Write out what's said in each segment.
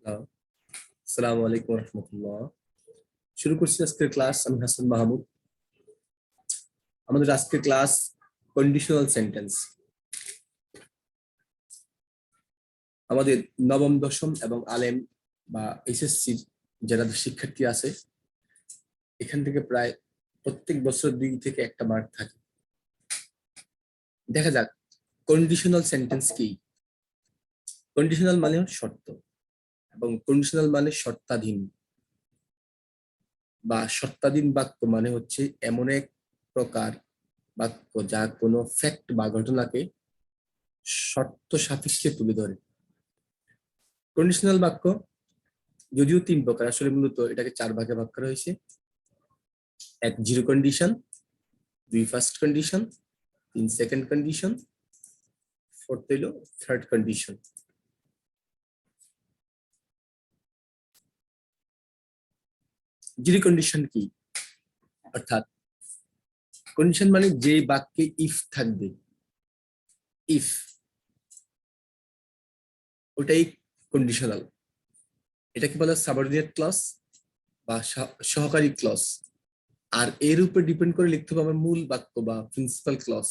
Hello, আসসালামু আলাইকুম রহমতুল্লাহ। শুরু করছি আজকের ক্লাস। আমি হাসান মাহমুদ। আমাদের আজকের ক্লাস কন্ডিশনাল সেন্টেন্স। আমাদের নবম, দশম এবং আলেম বা এইচএসসি যারা শিক্ষার্থী আছে, এখান থেকে প্রায় প্রত্যেক বছর 2 থেকে 1টা মার্ক থাকে। দেখা যাক কন্ডিশনাল সেন্টেন্স কি। কন্ডিশনাল মানে শর্ত, এবং কন্ডিশনাল মানে শর্তাধীন বা শর্তাধীন বাক্য মানে হচ্ছে এমন এক প্রকার বাক্য যা কোনো ফ্যাক্ট বা ঘটনাকে শর্ত সাপেক্ষে তুলে ধরে। কন্ডিশনাল বাক্য যদিও 3 প্রকার, আসলে মূলত এটাকে 4 ভাগে ভাগ করা হয়েছে। 1 zero condition, 2 first condition, 3 second condition, 4 হইল থার্ড কন্ডিশন। জিরো কন্ডিশন কি? অর্থাৎ কন্ডিশন মানে যে বাক্যে ইফ থাকবে, ইফ, ওটাই কন্ডিশনাল। এটাকে বলা সাবঅর্ডিনেট ক্লজ বা সহকারী ক্লজ। আর এর উপর ডিপেন্ড করে লিখতে হবে আমার মূল বাক্য বা প্রিন্সিপাল ক্লজ।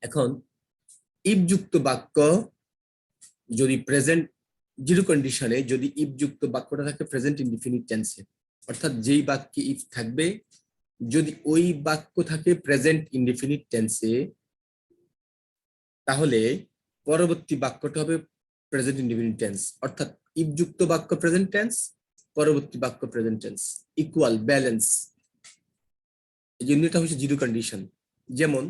এখন ইফ যুক্ত বাক্য যদি প্রেজেন্ট, জিরো কন্ডিশনে যদি ইফ যুক্ত বাক্যটা থাকে প্রেজেন্ট ইনডিফিনিট টেন্সে, অর্থাৎ যেই বাক্যে ইফ থাকবে যদি ওই বাক্য থাকে প্রেজেন্ট ইনডিফিনিট টেন্সে, তাহলে পরবর্তী বাক্যটা হবে প্রেজেন্ট ইনডিফিনিট টেন্স। অর্থাৎ ইফ যুক্ত বাক্য প্রেজেন্ট টেন্স, পরবর্তী বাক্য প্রেজেন্ট টেন্স, ইকুয়াল, ব্যালেন্স। এই জন্য এটা হচ্ছে জিরো কন্ডিশন। যেমন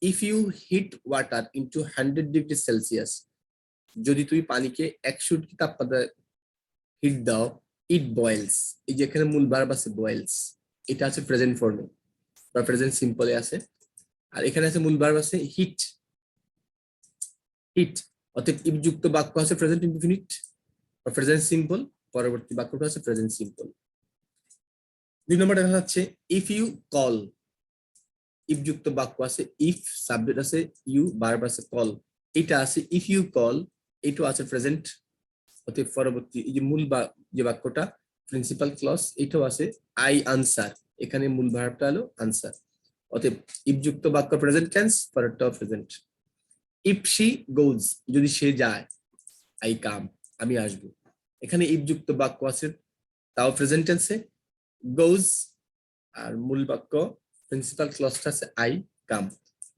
if you hit water into 100 degree Celsius, যদি তুই পানিকে 100 ডিগ্রি তাপমাত্রায় হিট দাও, ইট বয়েলস। এই যে এখানে মূল ভার্ব আছে বয়েলস, এটা আছে প্রেজেন্ট ফর্মে বা প্রেজেন্ট সিম্পলে আছে। আর এখানে আছে মূল ভার্ব আছে হিট, হিট। অর্থাৎ ইফ যুক্ত বাক্য আছে প্রেজেন্ট ইনডিফিনিট বা প্রেজেন্ট সিম্পল, পরবর্তী বাক্যটা আছে প্রেজেন্ট সিম্পল। 2 নম্বরটা দেখা যাচ্ছে ইফ ইউ কল। ইফ যুক্ত বাক্য আছে, ইফ সাবজেক্ট আছে, ইউ ভার্ব আছে, কল। এটা আছে ইফ ইউ কল, এটাও আছে প্রেজেন্ট। অতএব পরবর্তী এই যে মূল যে বাক্যটা প্রিন্সিপাল ক্লজ, এটাও আছে আই আনসার। এখানে মূল ভার্বটা হলো আনসার। অতএব ইফ যুক্ত বাক্য প্রেজেন্ট টেন্স, পরেরটাও প্রেজেন্ট। ইফ শি গোজ, যদি সে যায়, আই কাম, আমি আসবো। এখানে ইফ যুক্ত বাক্য আছে, তাও প্রেজেন্ট টেন্সে, গোজ। আর মূল বাক্য প্রিন্সিপাল ক্লজটা আছে আই কাম।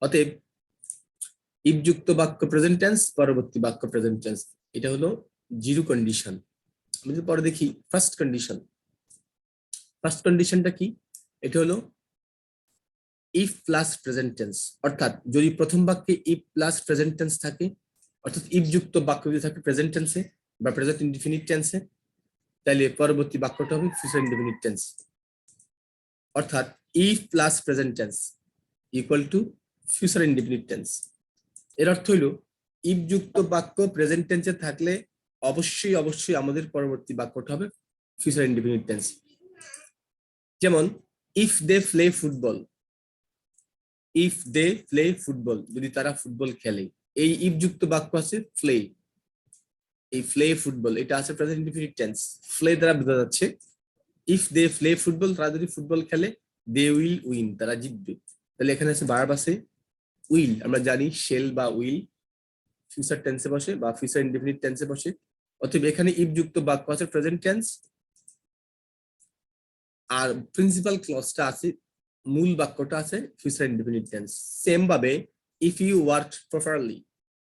অতএব ইফ যুক্ত বাক্য প্রেজেন্ট টেন্স, পরবর্তী বাক্য প্রেজেন্ট টেন্স। এটা হলো জিরো কন্ডিশন। আমরা পরে দেখি ফার্স্ট কন্ডিশন। ফার্স্ট কন্ডিশনটা কি? এটা হলো ইফ প্লাস প্রেজেন্ট টেন্স। অর্থাৎ যদি প্রথম বাক্যে ইফ প্লাস প্রেজেন্ট টেন্স থাকে, অর্থাৎ ইফ যুক্ত বাক্য যদি থাকে প্রেজেন্ট টেন্সে বা প্রেজেন্ট ইনডিফিনিট টেন্সে, তাহলে পরবর্তী বাক্যটা হবে ফিউচার ইনডিফিনিট টেন্স। অর্থাৎ if plus present tense equal to future indefinite tense. এর অর্থ হইল ইফ যুক্ত বাক্য প্রেজেন্ট টেন্সে থাকলে অবশ্যই অবশ্যই আমাদের পরবর্তী বাক্যটা হবে ফিউচার ইনডিফিনিট টেন্স। যেমন if they play football, if they play football, যদি তারা ফুটবল খেলে। এই ইফ যুক্ত বাক্য আছে প্লে, এই প্লে ফুটবল, এটা আছে প্রেজেন্ট ইনডিফিনিট টেন্স। প্লে দ্বারা বোঝা যাচ্ছে ইফ দে প্লে ফুটবল, তারা যদি ফুটবল খেলে, দে উইল উইন, তারা জিতবে। তাহলে এখানে আছে ভার্ব আছে উইল। আমরা জানি শেল বা উইল ফিউচার টেন্সে বসে বা ফিউচার ইনডিফিনিট টেন্সে বসে। অতএব এখানে ইফ যুক্ত বাক্য আছে প্রেজেন্ট টেন্স, আর প্রিন্সিপাল ক্লজটা আছে, মূল বাক্যটা আছে ফিউচার ইনডিফিনিট টেন্স। সেম ভাবে ইফ ইউ ওয়ার্ক প্রপারলি,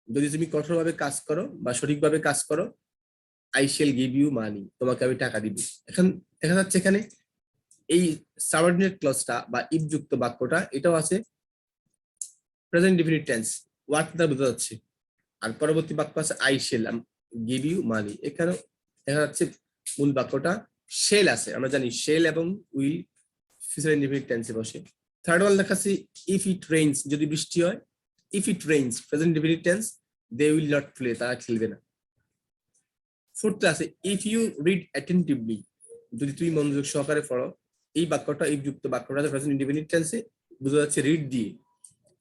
যদি তুমি কঠোরভাবে কাজ করো বা সঠিকভাবে কাজ করো, I shall give you money, তোমাকে আমি টাকা দিব। এখন দেখা যাচ্ছে এখানে এই সাবঅর্ডিনেট ক্লজটা বা ইফ যুক্ত বাক্যটা, এটাও আছে প্রেজেন্ট ইনডিফিনিট টেন্স, ওয়ার্ক দ্বারা বোঝা যাচ্ছে। আর পরবর্তী বাক্য আছে I shall give you money. এখানেও দেখা যাচ্ছে মূল বাক্যটা শেল আছে। আমরা জানি শেল এবং উইল ফিউচার ইনডিফিনিট টেন্সে বসে। থার্ড ওয়ান দেখাচ্ছি ইফ ইট রেইনস, যদি বৃষ্টি হয়, if it rains present indefinite tense, they will not play, তারা খেলবে না। ফোর্থ আছে ইফ ইউ রিড অ্যাটেন্টিভলি, যদি তুমি মনোযোগ সহকারে পড়ো। এই বাক্যটা ইফ যুক্ত বাক্যটা প্রেজেন্ট ইনডিফিনিট টেন্সে, বোঝা যাচ্ছে রিড দিয়ে।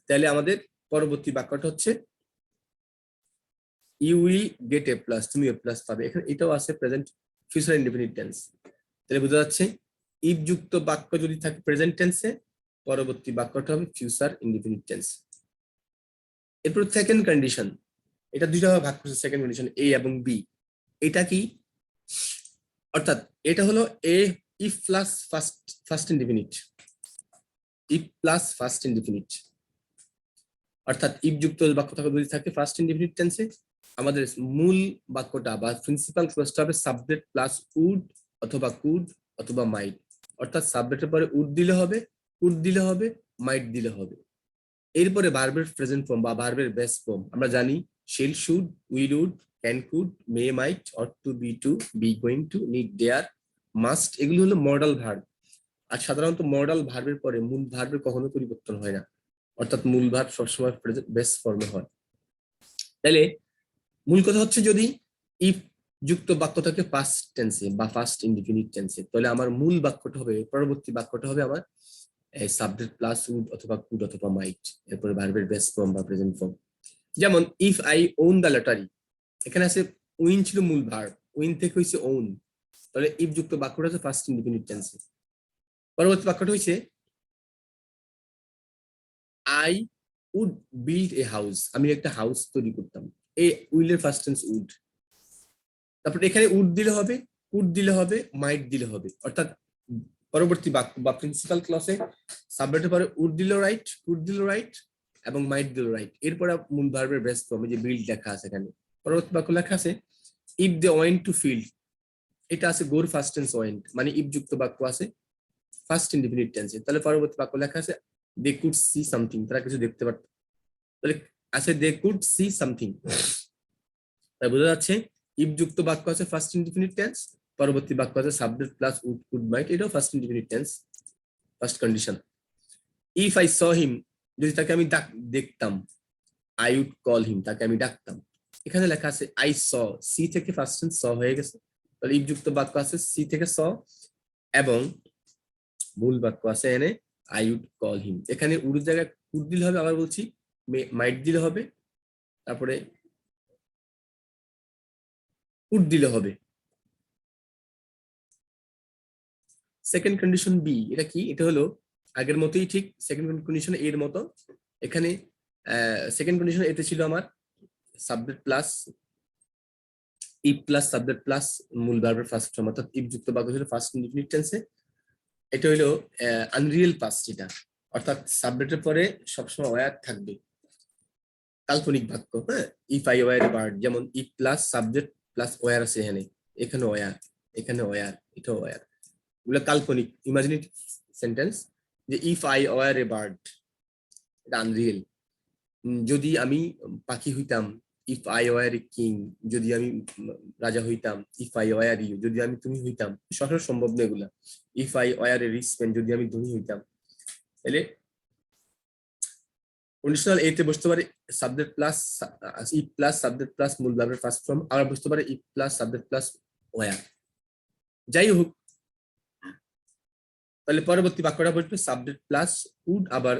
তাহলে আমাদের পরবর্তী বাক্যটা হচ্ছে you will get A plus, তুমি এ প্লাস পাবে। এখানে এটাও আছে প্রেজেন্ট ফিউচার ইনডিফিনিট টেন্স। তাহলে বোঝা যাচ্ছে ইফ যুক্ত বাক্য যদি থাকে প্রেজেন্ট টেন্সে, পরবর্তী বাক্যটা হবে ফিউচার ইনডিফিনিট টেন্স। এরপর সেকেন্ড কন্ডিশন, এটা দুইটা ভাগ করছে সেকেন্ড কন্ডিশন, এ এবং বি। এটা কি? অর্থাৎ এটা হলো এ if plus first indefinite, if plus first indefinite. অর্থাৎ ইফ যুক্ত বাক্য যদি থাকে ফার্স্ট ইনডিফিনিট টেন্সে, আমাদের মূল বাক্যটা বা প্রিন্সিপাল ক্লজটা হবে সাবজেক্ট প্লাস উড অথবা কুড অথবা মাইট। অর্থাৎ সাবজেক্টের পরে উড দিলে হবে, কুড দিলে হবে, মাইট দিলে হবে। এরপরে ভার্বের প্রেজেন্ট ফর্ম বা ভার্বের বেস ফর্ম আমরা জানি, shall, should, will, would, can, could, may, might, ought to, be going to, need, dare, must, এগুলো হলো মডাল ভার্ব। আর সাধারণত মডাল ভার্বের পরে মূল ভার্বের কখনো পরিবর্তন হয় না, অর্থাৎ মূল ভার্ব সবসময় বেস ফর্মে হয়। তাহলে মূল কথা হচ্ছে যদি ইফ যুক্ত বাক্য থাকে পাস্ট টেন্সে বা ফার্স্ট ইনডিফিনিট টেন্সে, তাহলে আমার মূল বাক্যটা হবে, পরবর্তী বাক্যটা হবে আমার সাবজেক্ট প্লাস উড অথবা কুড অথবা মাইট, এরপরে ভার্বের বেস ফর্ম বা প্রেজেন্ট ফর্ম। যেমন if I won the lottery, এখানে আছে উইন ছিল মূল ভার্ব, উইন থেকে হয়েছে ওন, তাহলে ইফ যুক্ত বাক্যটা হচ্ছে ফার্স্ট ইনডিফিনিট টেন্সে। পরবর্তী বাক্যটা হয়েছে I would build a house, আমি একটা হাউস তৈরি করতাম। এই উইলের ফার্স্ট টেন্স উড, তারপর এখানে উড দিলে হবে, কুড দিলে হবে, মাইট দিলে হবে। অর্থাৎ পরবর্তী বাক্য বা প্রিন্সিপাল ক্লসে সাবজেক্টের পরে উড দিল রাইট, কুড দিল রাইট এবং মাইট দিল রাইট। এরপরে মূল ভার্বের বেস ফর্মে যে বিল্ড লেখা আছে এখানে, পরবর্তী বাক্য লেখা আছে if they went to field, এটা আছে গোর ফার্স্ট টেন্স ওয়েন্ট, মানে ইফ যুক্ত বাক্য আছে ফার্স্ট ইনডিফিনিট টেন্সে। তাহলে পরবর্তী বাক্য লেখা আছে দে কুড সি সামথিং, তারা কিছু দেখতে পারত, তাহলে আছে দে কুড সি সামথিং। তাই বোঝা যাচ্ছে ইফ যুক্ত বাক্য আছে ফার্স্ট ইনডিফিনিট টেন্স, পরবর্তী বাক্য আছে subject plus would, could, might, এটাও first indefinite tense, first condition. If I saw him, যদি তাকে আমি দেখতাম, আই উড কল হিম, তাকে আমি ডাকতাম। এখানে লেখা আছে আই স, সি থেকে ফার্স্ট টেন্স স হয়ে গেছে, তাহলে ইফ যুক্ত বাক্য আছে সি থেকে স এবং মূল বাক্য আছে এনে আই উড কল হিম। এখানে উড জায়গায় কুড দিলে হবে, আবার বলছি মাইট দিলে হবে, তারপরে কুড দিলে হবে। সেকেন্ড কন্ডিশন বি, এটা কি? এটা হলো আগের মতোই ঠিক সেকেন্ড কন্ডিশন এর মতো। এখানে সেকেন্ড কন্ডিশন এতে ছিল আমার subject plus if plus subject plus মূল ভার্বের ফার্স্ট ফর্ম, অর্থাৎ ইফ যুক্ত বাক্য ছিল ফার্স্ট ইনডিফিনিট টেন্সে। এটা হলো আনরিয়েল পাস্ট, এটা অর্থাৎ সাবজেক্টের পরে সবসময় ওয়্যার থাকবে, কাল্পনিক বাক্য। হ্যাঁ, ইফ আই ওয়্যার বার্ড, যেমন if plus subject plus were আছে এখানে, এখানে ওয়্যার, এখানে ওয়্যার, এটাও ওয়্যার, এগুলো কাল্পনিক ইমাজিনেটিভ সেন্টেন্স। যে if I were a bird, এটা আনরিয়েল। যদি আমি পাখি হইতাম, if I were a king, যদি আমি রাজা হইতাম, ইফ আই ওয়্যার ইউ, যদি আমি তুমি হইতাম, সহজ সম্ভব না এগুলা। If I were a rich man, যদি আমি ধনী হইতাম। তাহলে কন্ডিশনাল এ তে বসতে পারে subject plus if plus subject plus মূল ভার্বের ফার্স্ট ফর্ম, আবার বসতে পারে if plus subject plus were. যাই হোক, তাহলে পরবর্তী বাক্যটা বসবে সাবজেক্ট প্লাস উড, আবার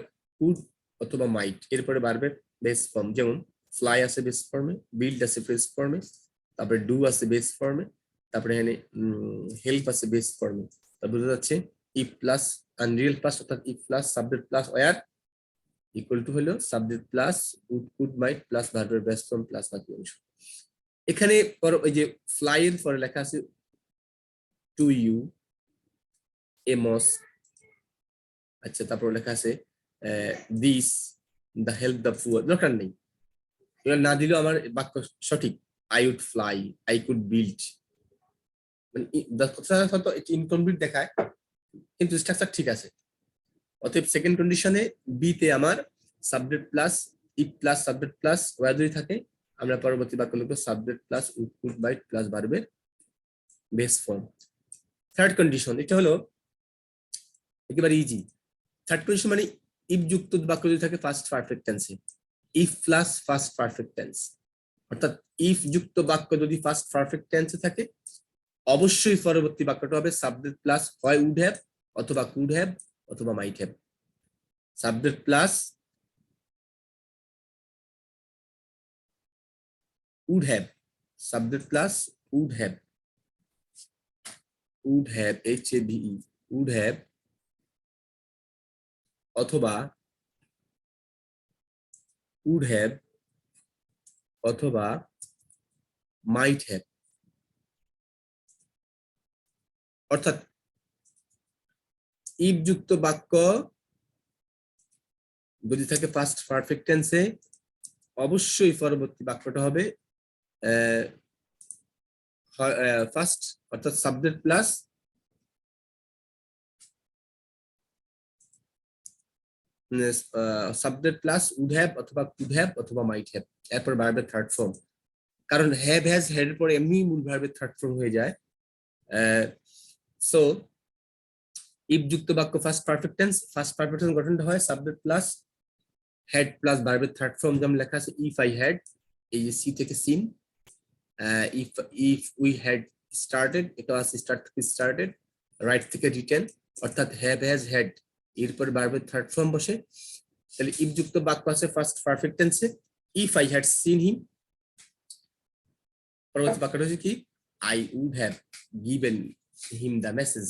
উড অথবা মাইট, এরপরে ভার্বের বেস ফর্ম। যেমন ফ্লাই আছে বেস ফর্মে, বিল্ড আছে বেস ফর্মে, তারপরে ডু আছে বেস ফর্মে, তারপরে এখানে হেল্প আছে বেস ফর্মে। তা বোঝা যাচ্ছে ইফ প্লাস আনরিয়েল পাস্ট, অর্থাৎ if plus subject plus were equal to হলো subject plus would, could, might plus ভার্বের বেস ফর্ম প্লাস বাকি অংশ। এখানে ওই যে ফ্লাই এর পরে লেখা আছে টু ইউ এ মস, আচ্ছা, তারপর লেখা আছে this the help the poor, দরকার নেই, এগুলো না দিলেও আমার বাক্য সঠিক। I would fly, I could build, মানে ইনকমপ্লিট দেখায় কিন্তু স্ট্রাকচার ঠিক আছে। অতএব সেকেন্ড কন্ডিশনে বি তে আমার subject plus if plus subject plus were যদি থাকে, আমরা পরবর্তী বাক্য লিখব subject plus would, could, might plus ভার্বের বেস ফর্ম। থার্ড কন্ডিশন, এটা হলো একেবারে ইজি। থার্ড কন্ডিশন মানে ইফ যুক্ত বাক্য যদি থাকে ফার্স্ট পারফেক্ট টেন্সে, if plus first perfect tense, অর্থাৎ ইফ যুক্ত বাক্য যদি ফার্স্ট পারফেক্ট টেন্সে থাকে, অবশ্যই পরবর্তী বাক্যটা হবে সাবজেক্ট প্লাস হয় উড হ্যাভ অথবা কুড হ্যাভ অথবা might have. Subject plus would have, subject plus would have, HAVE, would have অথবা would have অথবা might have। অর্থাৎ if যুক্ত বাক্য যদি থাকে ফার্স্ট পারফেক্ট টেন্সে, অবশ্যই পরবর্তী বাক্যটা হবে ফার্স্ট, অর্থাৎ subject plus subject plus would have অথবা কুড হ্যাভ অথবা মাইট হ্যাভ, এরপর ভার্বের থার্ড ফর্ম। কারণ হ্যাভ হ্যাজ হ্যাড এর পরে এমনি মূল ভার্বের থার্ড ফর্ম হয়ে যায়। সো ইফ যুক্ত বাক্য ফার্স্ট পারফেক্ট টেন্স গঠনটা হয় সাবজেক্ট প্লাস হ্যাড প্লাস ভার্বের থার্ড ফর্ম, যেমন লেখা আছে ইফ আই হ্যাড, এই যে সি থেকে seen, if we had started, এটা আছে স্টার্ট থেকে স্টার্টেড, রাইট থেকে রিটেন, অর্থাৎ হ্যাভ হ্যাজ হ্যাড এরপর ভার্বের থার্ড ফর্ম বসে। তাহলে ইফ যুক্ত বাক্য আছে ফার্স্ট পারফেক্ট টেন্সে, if I had seen him, পরবর্তী বাক্যটা হচ্ছে কি I would have given him the message,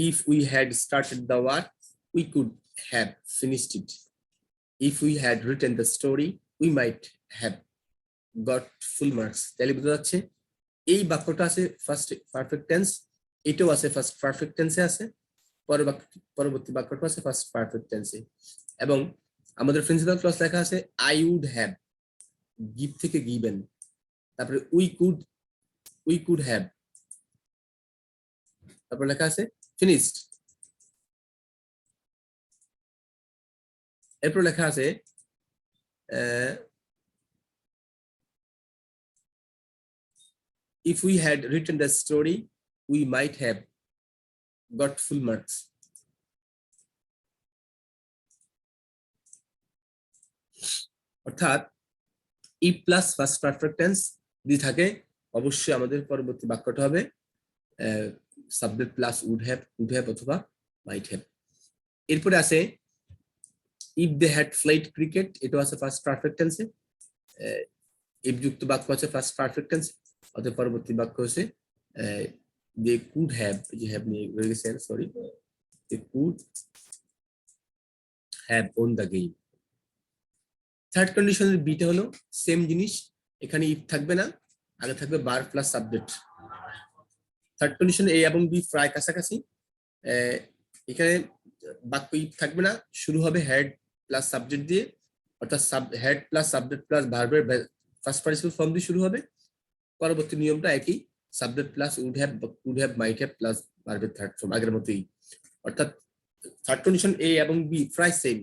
if we had started the work we could have finished it, if we had written the story we might have got full marks. তাহলে বোঝা যাচ্ছে এই বাক্যটা আছে ফার্স্ট পারফেক্ট টেন্স, এটাও আছে first perfect টেন্সে আছে, পরবর্তী বাক্যটা আছে ফার্স্ট পারফেক্ট টেন্সে। এবং আমাদের প্রিন্সিপাল ক্লজ লেখা আছে আই উড হ্যাভ, গিভ থেকে গিভেন, তারপরে উই কুড হ্যাভ, তারপর লেখা আছে ফিনিশড, এরপর লেখা আছে if we had written the story we might have got full marks। অর্থাৎ if plus first perfect tense যদি থাকে, অবশ্যই আমাদের পরবর্তী বাক্যটা হবে সাবজেক্ট প্লাস উড হ্যাভ অথবা মাইট হ্যাভ। এরপরে আছে if they had played cricket, এটা আছে ফার্স্ট পারফেক্ট টেন্সে, if যুক্ত বাক্য আছে ফার্স্ট পারফেক্ট টেন্স, অতএব পরবর্তী বাক্য হচ্ছে they could have, যে have নিয়ে রয়ে গেছে, sorry, they could have won the game। Third কন্ডিশনের বিটা হলো সেম জিনিস, এখানে ইফ থাকবে না, আগে থাকবে বার প্লাস সাবজেক্ট। থার্ড কন্ডিশন এ এবং বি প্রায় কাছাকাছি, এখানে বাক্য ইফ থাকবে না, শুরু হবে হেড প্লাস সাবজেক্ট দিয়ে, অর্থাৎ হেড প্লাস সাবজেক্ট প্লাস ভার্বের ফার্স্ট পার্টিসিপল ফর্ম দিয়ে শুরু হবে। পরবর্তী নিয়মটা একই, subject plus would have might have plus ভার্বের থার্ড ফর্ম আগের মতোই। অর্থাৎ থার্ড কন্ডিশন এ এবং বি প্রায় সেম,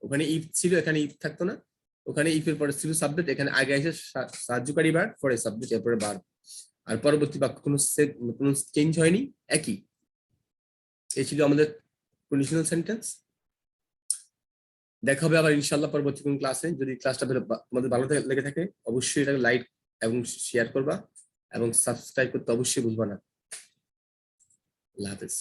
ওখানে ইফ ছিল এখানে ইফ থাকতো না, ওখানে ইফ এর পরে ছিল সাবজেক্ট, এখানে আগে এসে সাহায্যকারী ভার্ব পরে সাবজেক্ট এরপরে ভার্ব, আর পরবর্তী বাক্য কোনো চেঞ্জ হয়নি, একই। এই ছিল আমাদের কন্ডিশনাল সেন্টেন্স। দেখা হবে আবার ইনশাআল্লাহ পরবর্তী কোন ক্লাসে। যদি ক্লাসটা তোমাদের ভালো লেগে থাকে অবশ্যই এটাকে লাইক এবং শেয়ার করবা এবং সাবস্ক্রাইব করতে অবশ্যই ভুলবা না। আল্লাহ হাফেজ।